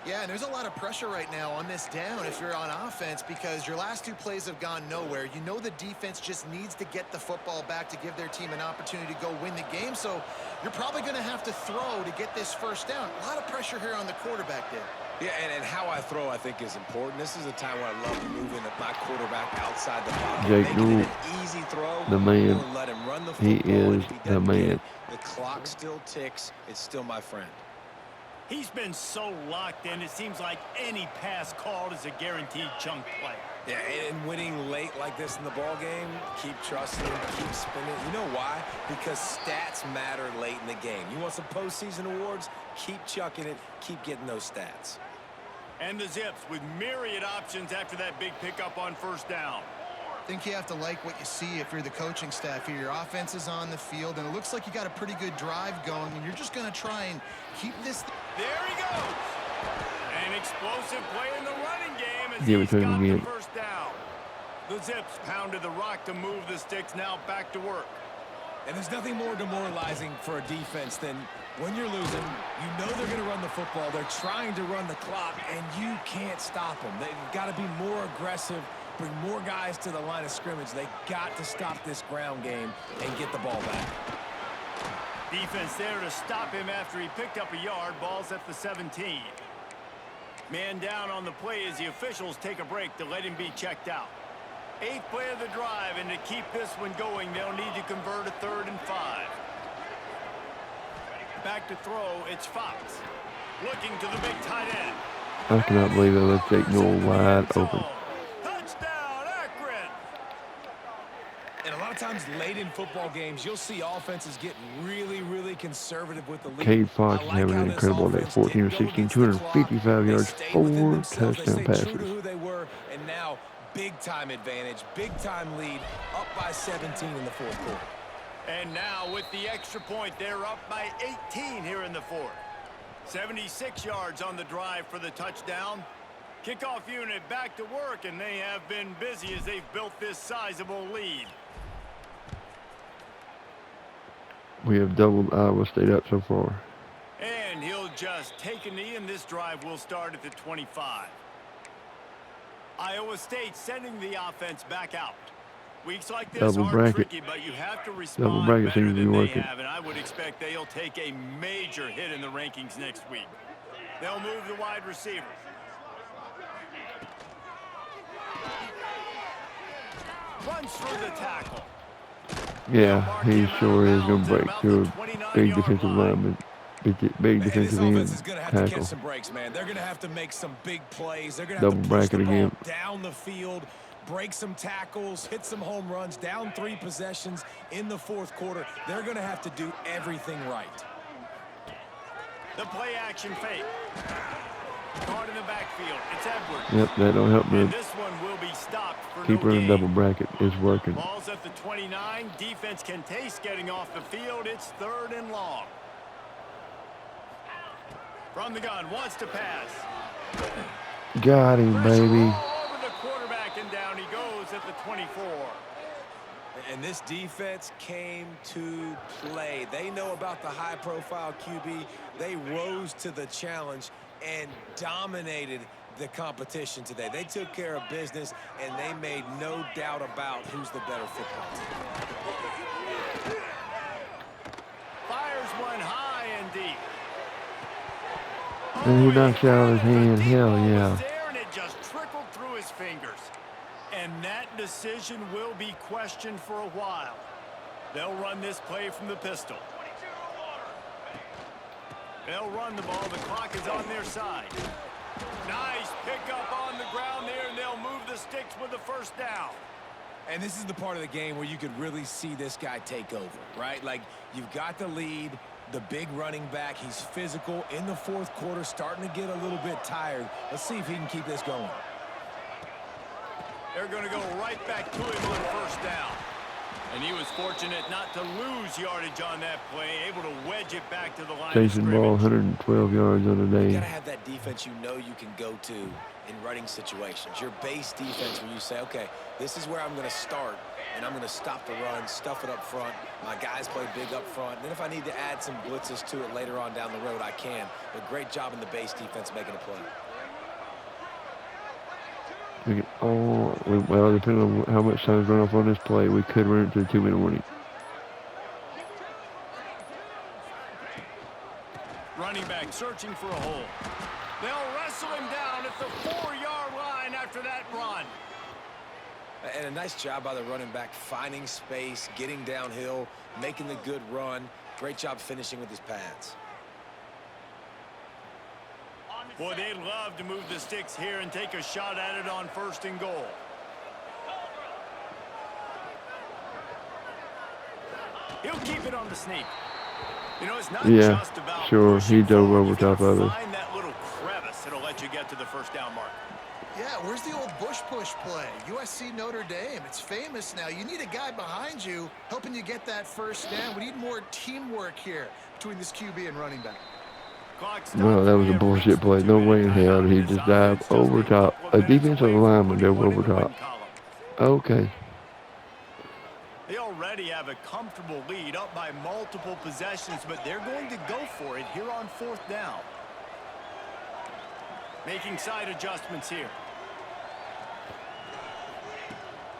Yeah, and there's a lot of pressure right now on this down if you're on offense because your last 2 plays have gone nowhere. You know the defense just needs to get the football back to give their team an opportunity to go win the game, so you're probably going to have to throw to get this first down. A lot of pressure here on the quarterback there. Yeah, and how I throw, I think, is important. This is a time where I love moving my quarterback outside the pocket. Jake Newell, easy throw, the man. Let him run the he is the man. The clock still ticks. It's still my friend. He's been so locked in, it seems like any pass called is a guaranteed chunk play. Yeah, and winning late like this in the ball game, keep trusting him, keep spinning. You know why? Because stats matter late in the game. You want some postseason awards? Keep chucking it. Keep getting those stats. And the Zips with myriad options after that big pickup on first down. I think you have to like what you see if you're the coaching staff here. Your offense is on the field, and it looks like you got a pretty good drive going, and you're just going to try and keep this. There he goes. An explosive play in the running game as Give it he's to him got again. the first down. The Zips pounded the rock to move the sticks, now back to work. And there's nothing more demoralizing for a defense than when you're losing, you know they're going to run the football. They're trying to run the clock, and you can't stop them. They've got to be more aggressive, bring more guys to the line of scrimmage. They got to stop this ground game and get the ball back. Defense there to stop him after he picked up a yard. Ball's at the 17. Man down on the play as the officials take a break to let him be checked out. 8th play of the drive, and to keep this one going, they'll need to convert a 3rd and 5. Back to throw, it's Fox. Looking to the big tight end. I cannot believe they left Jake Newell wide open. Touchdown, Akron! And a lot of times late in football games, you'll see offenses get really, really conservative with the lead. Cade Fox is having an incredible day. 14 of 16, 255 yards, 4 touchdown passes. True to who they were, and now big-time advantage, big-time lead, up by 17 in the 4th quarter. And now with the extra point, they're up by 18 here in the 4th. 76 yards on the drive for the touchdown. Kickoff unit back to work, and they have been busy as they've built this sizable lead. We have doubled Iowa State up so far. And he'll just take a knee, and this drive will start at the 25. Iowa State sending the offense back out. Weeks like this Double are bracket. tricky, but you have to respond Double bracket better seems to be than they working. have, and I would expect they'll take a major hit in the rankings next week. They'll move the wide receiver. Runs through the tackle. Yeah, he sure is going to break through a big defensive lineman. Big defensive end This offense is going to have to tackle. catch some breaks, man. They're going to have to make some big plays. They're going to Double have to push the bracket ball again. down the field, break some tackles, hit some home runs, down 3 possessions in the 4th quarter. They're going to have to do everything right. The play action fake. Caught in the backfield. It's Edwards. Yep, that don't help me. And this one will be stopped for Keep no running gain. double bracket. It's working. Ball's at the 29. Defense can taste getting off the field. It's 3rd and long. From the gun, wants to pass. Got him, Pressure baby. all over the quarterback, and down he goes at the 24. And this defense came to play. They know about the high-profile QB. They rose to the challenge and dominated the competition today. They took care of business, and they made no doubt about who's the better football team. Fires one high and deep. And he knocks it out of his hand. Hell yeah. There and it just trickled through his fingers. And that decision will be questioned for a while. They'll run this play from the pistol. They'll run the ball. The clock is on their side. Nice pickup on the ground there, and they'll move the sticks with the first down. And this is the part of the game where you could really see this guy take over, right? Like, you've got the lead, the big running back. He's physical in the fourth quarter, starting to get a little bit tired. Let's see if he can keep this going. They're going to go right back to him on first down. And he was fortunate not to lose yardage on that play, able to wedge it back to the line of Chasing ball 112 yards on the You day. got to have that defense you know you can go to in running situations. Your base defense where you say, okay, this is where I'm going to start, and I'm going to stop the run, stuff it up front. My guys play big up front. And then if I need to add some blitzes to it later on down the road, I can. But great job in the base defense making a play. Well, depending on how much time's run off on this play, we could run it to a 2-minute warning. Running back searching for a hole. They'll wrestle him down at the 4-yard line after that run. And a nice job by the running back, finding space, getting downhill, making the good run. Great job finishing with his pads. Boy, they'd love to move the sticks here and take a shot at it on 1st and goal. He'll keep it on the sneak. You know, it's not just about sure. He dove over top of it. Find that little crevice that'll let you get to the first down mark. Yeah, where's the old Bush push play? USC Notre Dame. It's famous now. You need a guy behind you helping you get that first down. We need more teamwork here between this QB and running back. No, that was a bullshit play. No way in hell did he just dive over top. A defensive lineman dove over top. Okay. They already have a comfortable lead up by multiple possessions, but they're going to go for it here on 4th down. Making side adjustments here.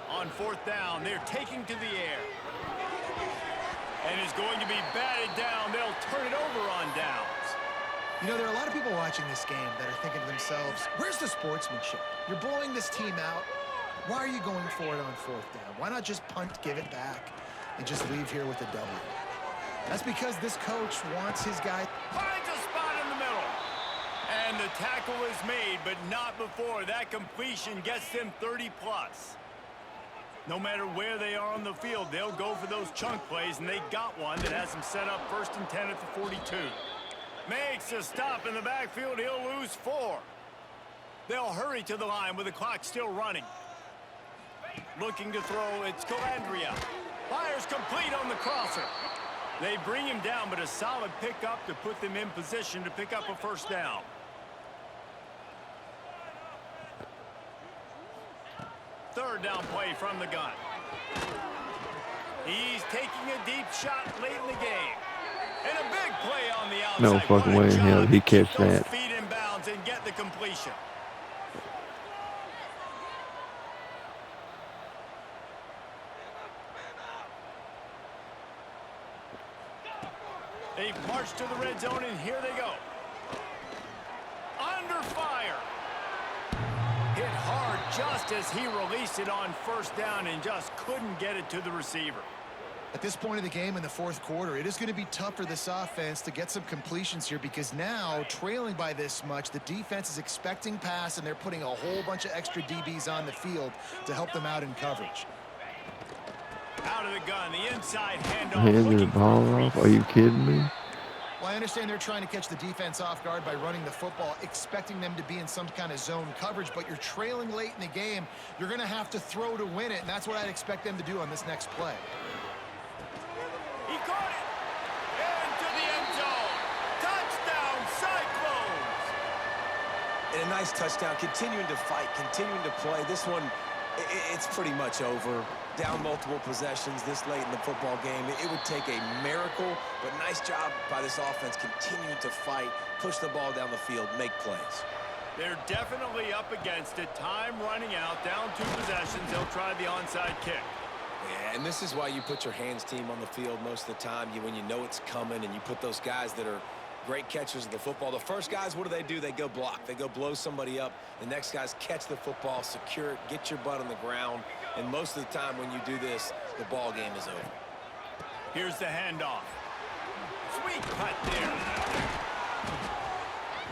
On 4th down, they're taking to the air. And it's going to be batted down. They'll turn it over on downs. You know, there are a lot of people watching this game that are thinking to themselves, where's the sportsmanship? You're blowing this team out. Why are you going for it on 4th down? Why not just punt, give it back, and just leave here with a W? That's because this coach wants his guy. Finds a spot in the middle. And the tackle is made, but not before that completion gets them 30-plus. No matter where they are on the field, they'll go for those chunk plays, and they got one that has them set up 1st and 10 at the 42. Makes a stop in the backfield. He'll lose 4. They'll hurry to the line with the clock still running. Looking to throw, it's Calandria. Fires complete on the crosser. They bring him down, but a solid pickup to put them in position to pick up a 1st down. Third down play from the gun. He's taking a deep shot late in the game. And a big play on the outside. No fucking way in hell he catch that. Feet in bounds and get the completion. They march to the red zone, and here they go. Under fire. Hit hard just as he released it on 1st down and just couldn't get it to the receiver. At this point of the game in the 4th quarter, it is going to be tough for this offense to get some completions here because now, trailing by this much, the defense is expecting pass, and they're putting a whole bunch of extra DBs on the field to help them out in coverage. Out of the gun, the inside handoff. Handed the ball off? Are you kidding me? Well, I understand they're trying to catch the defense off guard by running the football, expecting them to be in some kind of zone coverage, but you're trailing late in the game. You're going to have to throw to win it, and that's what I'd expect them to do on this next play. He caught it into the end zone. Touchdown, Cyclones! And a nice touchdown, continuing to fight, continuing to play. This one, It's pretty much over. Down multiple possessions this late in the football game. It would take a miracle, but nice job by this offense continuing to fight, push the ball down the field, make plays. They're definitely up against it. Time running out, down 2 possessions. They'll try the onside kick. Yeah, and this is why you put your hands team on the field most of the time. When you know it's coming, and you put those guys that are great catchers of the football. The first guys, what do? They go block. They go blow somebody up. The next guys catch the football, secure it, get your butt on the ground. And most of the time when you do this, the ball game is over. Here's the handoff. Sweet cut there.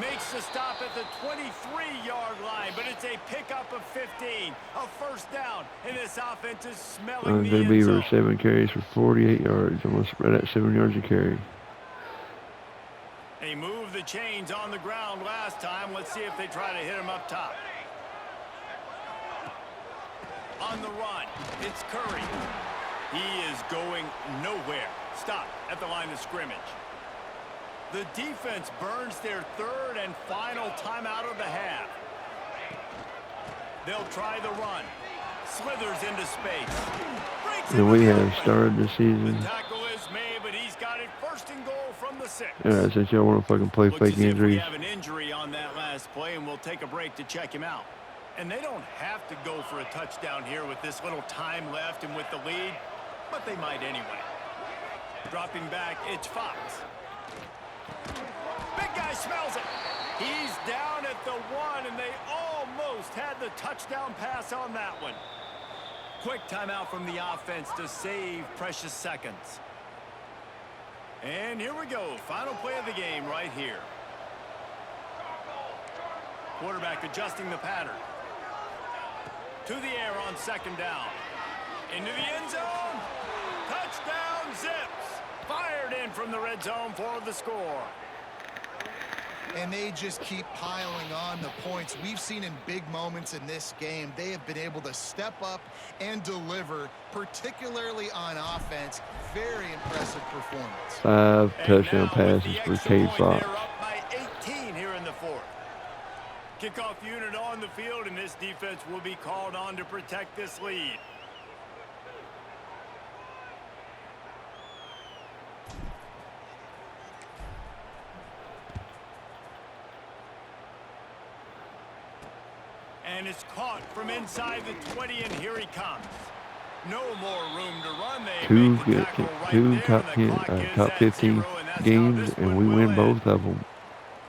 Makes the stop at the 23-yard line, but it's a pickup of 15. A first down, and this offense is smelling the end Beaver, zone. 7 carries for 48 yards. Almost right at 7 yards a carry. They moved the chains on the ground last time. Let's see if they try to hit him up top. On the run, it's Curry. He is going nowhere. Stop at the line of scrimmage. The defense burns their 3rd and final timeout of the half. They'll try the run. Slithers into space. And we have started the season. The tackle is made, but he's got it 1st and goal from the 6. Alright, since y'all want to fucking play Looks fake as if we injuries. have an injury on that last play, and we'll take a break to check him out. And they don't have to go for a touchdown here with this little time left and with the lead, but they might anyway. Dropping back, it's Fox. Big guy smells it. He's down at the 1, and they almost had the touchdown pass on that one. Quick timeout from the offense to save precious seconds. And here we go. Final play of the game right here. Quarterback adjusting the pattern. To the air on 2nd down. Into the end zone. Touchdown, Zips. Fired in from the red zone for the score. And they just keep piling on the points. We've seen in big moments in this game, they have been able to step up and deliver, particularly on offense. Very impressive performance. 5 touchdown passes for Cade Fox. They're up by 18 here in the 4th. Kickoff unit on the field, and this defense will be called on to protect this lead. And it's caught from inside the 20, and here he comes. No more room to run. They make the tackle right there, top and 10, the clock is top at 15 0, and that's how games, this and one we will win end. both of them.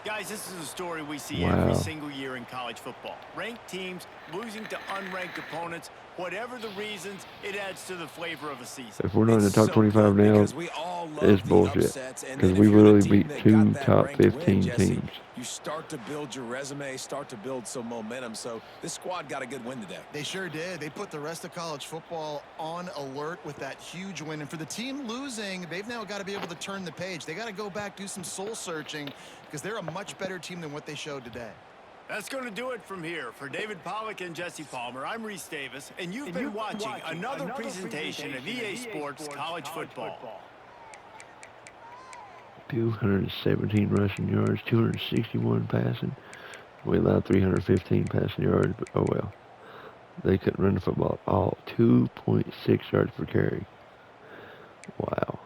Guys, this is a story we see Wow. every single year in college football. Ranked teams losing to unranked opponents. Whatever the reasons, it adds to the flavor of a season. If we're not in the top 25 now, it's bullshit. Because we literally beat 2 top 15 teams. You start to build your resume, start to build some momentum. So this squad got a good win today. They sure did. They put the rest of college football on alert with that huge win. And for the team losing, they've now got to be able to turn the page. They got to go back, do some soul searching, because they're a much better team than what they showed today. That's going to do it from here. For David Pollack and Jesse Palmer, I'm Reese Davis, and you've been watching another presentation of EA Sports College Football. 217 rushing yards, 261 passing. We allowed 315 passing yards, but oh well. They couldn't run the football at all. 2.6 yards per carry. Wow.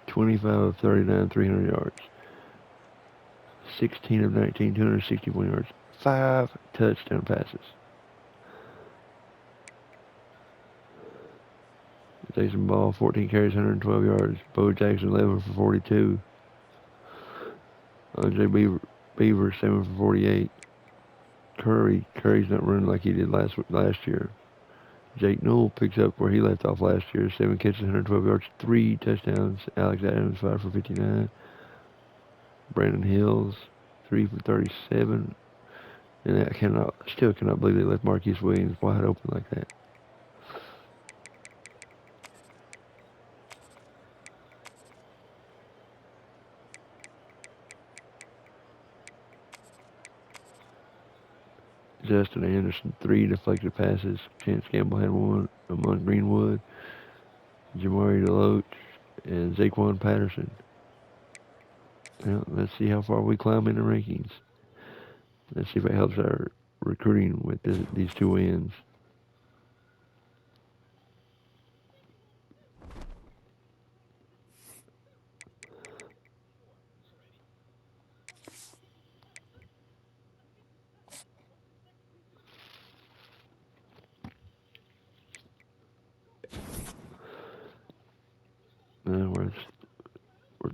$25 of 39, 300 yards. 16 of 19, 261 yards. 5 touchdown passes. Jason Ball, 14 carries, 112 yards. Bo Jackson, 11 for 42. Andre Beaver, 7 for 48. Curry's not running like he did last year. Jake Newell picks up where he left off last year. 7 catches, 112 yards, 3 touchdowns. Alex Adams, 5 for 59. Brandon Hills, 3 for 37. And I still cannot believe they left Marquise Williams wide open like that. Justin Anderson, 3 deflected passes. Chance Campbell had 1. Amon Greenwood, Jamari DeLoach, and Zaquan Patterson. Well, let's see how far we climb in the rankings. Let's see if it helps our recruiting with these 2 wins.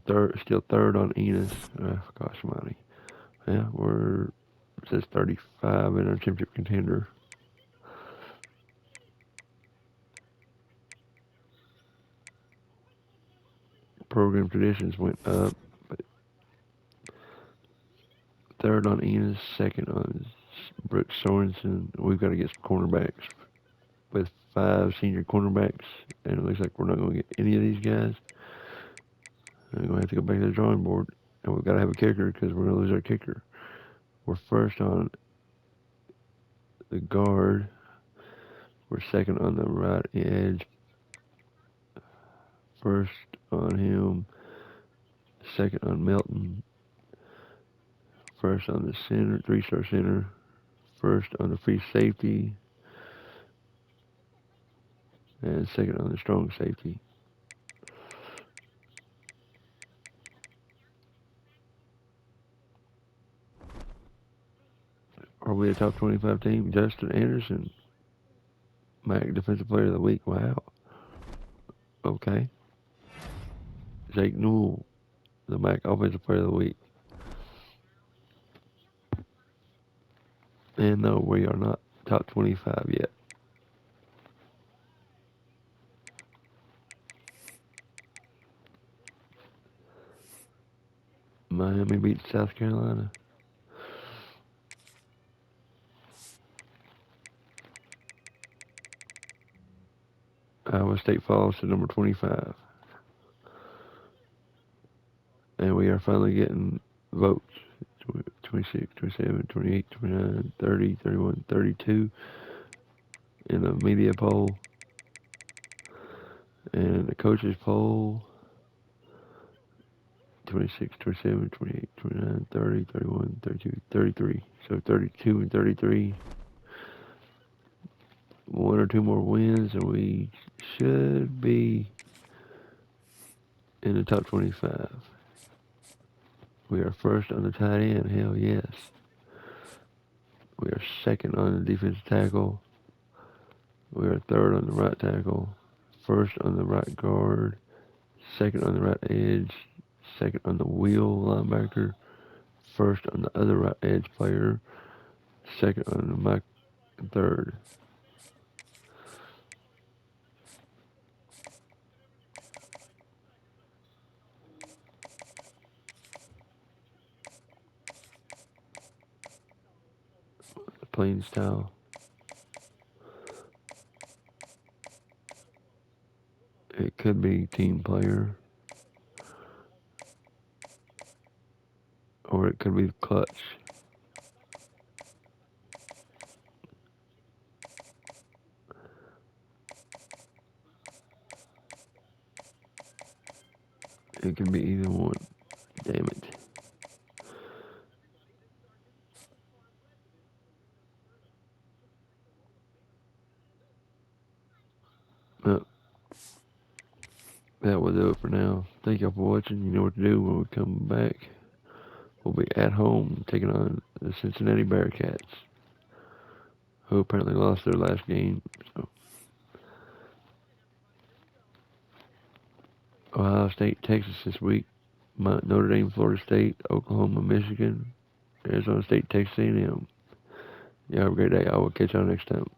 We're still third on Enos. Gosh almighty. Yeah, it says 35 in our championship contender. Program traditions went up, but third on Enos, second on Brooks Sorensen. We've got to get some cornerbacks with 5 senior cornerbacks, and it looks like we're not going to get any of these guys. We're going to have to go back to the drawing board, and we've got to have a kicker because we're going to lose our kicker. We're first on the guard. We're second on the right edge. First on him. Second on Melton. First on the center, 3-star center. First on the free safety. And second on the strong safety. Are we a top 25 team? Justin Anderson, MAC Defensive Player of the Week. Wow. Okay. Jake Newell, the MAC Offensive Player of the Week. And no, we are not top 25 yet. Miami beats South Carolina. Iowa State falls to number 25. And we are finally getting votes. 26, 27, 28, 29, 30, 31, 32 in the media poll. And the coaches poll, 26, 27, 28, 29, 30, 31, 32, 33. So 32 and 33. 1 or 2 more wins, and we should be in the top 25. We are first on the tight end. Hell yes. We are second on the defensive tackle. We are third on the right tackle. First on the right guard. Second on the right edge. Second on the wheel linebacker. First on the other right edge player. Second on the Mike. Third. Playing style. It could be team player. Or it could be clutch. It could be either one. Damn it. Well, that will do it for now. Thank y'all for watching. You know what to do when we come back. We'll be at home taking on the Cincinnati Bearcats, who apparently lost their last game. So, Ohio State, Texas this week. Notre Dame, Florida State, Oklahoma, Michigan, Arizona State, Texas A&M. Y'all have a great day. I will catch y'all next time.